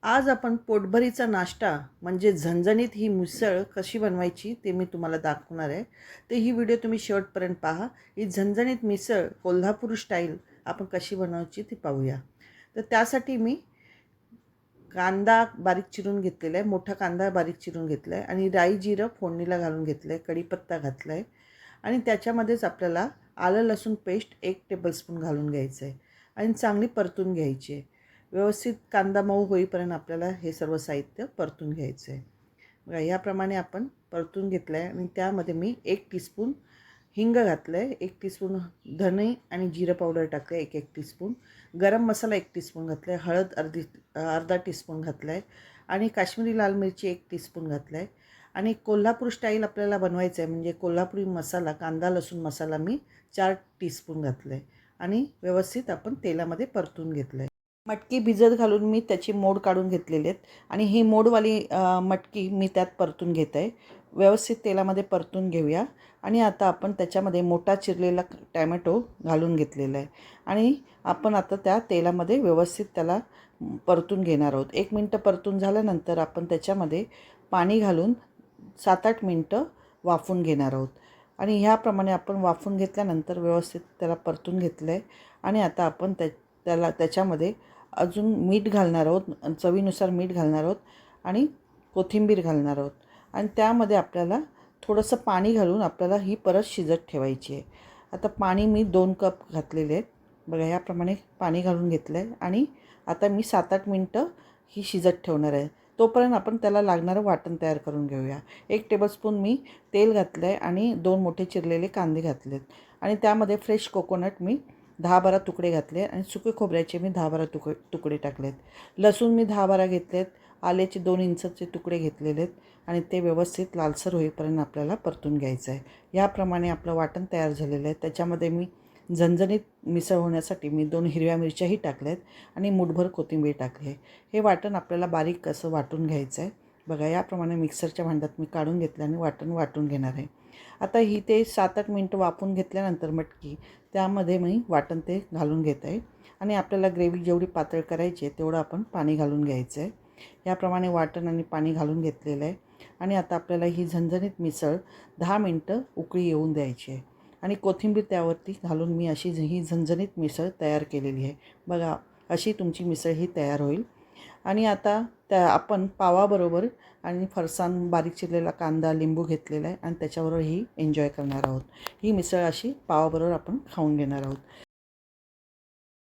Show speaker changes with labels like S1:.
S1: आज आपण पोटभरीचा नाश्ता म्हणजे झणझणीत ही मिसळ कशी बनवायची ते मी तुम्हाला दाखवणार आहे. तर ही व्हिडिओ तुम्ही शेवटपर्यंत पहा. ही झणझणीत मिसळ कोल्हापूर स्टाईल आपण कशी बनवायची ती पाहूया. तर त्यासाठी मी कांदा बारीक चिरून घेतलेला आहे, मोठा कांदा बारीक चिरून घेतला आहे आणि राई जिरं फोडणीला घालून घेतलं आहे, कढीपत्ता घातला आहे आणि त्याच्यामध्येच आपल्याला आलं लसूण पेस्ट 1 टेबलस्पून घालून घ्यायचं आहे आणि चांगली परतून घ्यायची आहे. व्यवस्थित कांदा मऊ होईपर्यंत आपल्याला हे सर्व साहित्य परतून घ्यायचं आहे. बघा याप्रमाणे आपण परतून घेतलं आहे आणि त्यामध्ये मी 1 टीस्पून हिंग घातलं आहे, 1 टीस्पून धणे आणि जिरं पावडर टाकलं आहे, 1 टीस्पून गरम मसाला 1 टीस्पून घातला आहे, हळद अर्धा टीस्पून घातला आहे आणि काश्मीरी लाल मिरची 1 टीस्पून घातला आहे आणि कोल्हापूर स्टाईल आपल्याला बनवायचं आहे म्हणजे कोल्हापुरी मसाला कांदा लसूण मसाला मी 4 टीस्पून घातला आहे आणि व्यवस्थित आपण तेलामध्ये परतून घेतलं आहे. मटकी भिजत घालून मी त्याची मोड काढून घेतलेले आहेत आणि ही मोडवाली मटकी मी त्यात परतून घेत आहे. व्यवस्थित तेलामध्ये परतून घेऊया आणि आता आपण त्याच्यामध्ये मोठा चिरलेला टॅमॅटो घालून घेतलेला आहे आणि आपण आता त्या तेलामध्ये व्यवस्थित त्याला परतून घेणार आहोत. 1 मिनटं परतून झाल्यानंतर आपण त्याच्यामध्ये पाणी घालून 7-8 मिनटं वाफवून घेणार आहोत आणि ह्याप्रमाणे आपण वाफवून घेतल्यानंतर व्यवस्थित त्याला परतून घेतलं आहे आणि आता आपण त्याच्यामध्ये अजून मीठ घालणार आहोत, चवीनुसार मीठ घालणार आहोत आणि कोथिंबीर घालणार आहोत आणि त्यामध्ये आपल्याला थोडंसं पाणी घालून आपल्याला ही परत शिजत ठेवायची आहे. आता पाणी मी 2 कप घातलेले आहेत. बघा याप्रमाणे पाणी घालून घेतलं आहे आणि आता मी 7-8 मिनटं ही शिजत ठेवणार आहे. तोपर्यंत आपण त्याला लागणारं वाटण तयार करून घेऊया. 1 टेबलस्पून मी तेल घातलं आहे आणि 2 मोठे चिरलेले कांदे घातलेत आणि त्यामध्ये फ्रेश कोकोनट मी 10-12 तुकडे घातले आणि सुके खोबऱ्याचे मी 10-12 तुकडे टाकलेत. लसूण मी 10-12 घेतलेत. आल्याचे 2 इंचचे तुकडे घेतलेले आहेत आणि ते व्यवस्थित लालसर होईपर्यंत आपल्याला परतून घ्यायचं आहे. याप्रमाणे आपलं वाटण तयार झालेलं आहे. त्याच्यामध्ये मी झणझणीत मिसळ होण्यासाठी मी 2 हिरव्या मिरच्याही टाकल्यात आणि मूठभर कोथिंबीर टाकली आहे. हे वाटण आपल्याला बारीक असं वाटून घ्यायचं आहे. बघा याप्रमाणे मिक्सरच्या भांड्यात मी काढून घेतलं आणि वाटून घेणार आहे. आता ही ते 7-8 मिनटं वाफवून घेतल्यानंतर मटकी त्यामध्ये मी वाटण ते घालून घेत आहे आणि आपल्याला ग्रेव्ही जेवढी पातळ करायची आहे तेवढं आपण पाणी घालून घ्यायचं आहे. याप्रमाणे वाटण आणि पाणी घालून घेतलेलं आहे आणि आता आपल्याला ही झणझणीत मिसळ 10 मिनटं उकळी येऊन द्यायची आहे आणि कोथिंबीर त्यावरती घालून मी अशी ही झणझणीत मिसळ तयार केलेली आहे. बघा अशी तुमची मिसळ ही तयार होईल आणि आता आपण पावाबरोबर आणि फरसाण बारीक चिरलेला कांदा लिंबू घेतलेला आहे आणि त्याच्याबरोबर ही एन्जॉय करणार आहोत. ही मिसळ अशी पावाबरोबर आपण खाऊन घेणार आहोत.